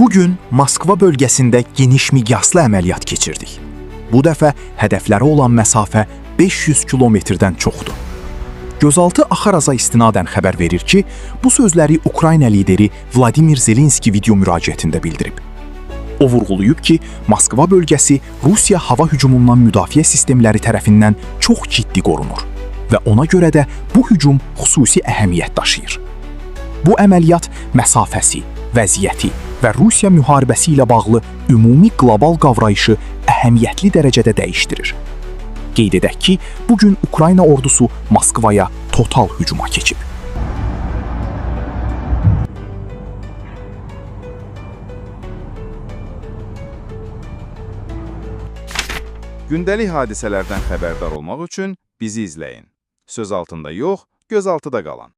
Bugün Moskva bölgəsində geniş miqyaslı əməliyyat keçirdik. Bu dəfə hədəfləri olan məsafə 500 kilometrdən çoxdur. Gözaltı Axaraza istinadən xəbər verir ki, bu sözləri Ukrayna lideri Vladimir Zelenski video müraciətində bildirib. O vurğulayıb ki, Moskva bölgəsi Rusiya hava hücumundan müdafiə sistemləri tərəfindən çox ciddi qorunur və ona görə də bu hücum xüsusi əhəmiyyət daşıyır. Bu əməliyyat məsafəsi, vəziyyəti və Rusiya müharibəsi ilə bağlı ümumi qlobal qavrayışı əhəmiyyətli dərəcədə dəyişdirir. Qeyd edək ki, bugün Ukrayna ordusu Moskvaya total hücuma keçib. Gündəlik hadisələrdən xəbərdar olmaq üçün bizi izləyin. Söz altında yox, göz altıda qalan.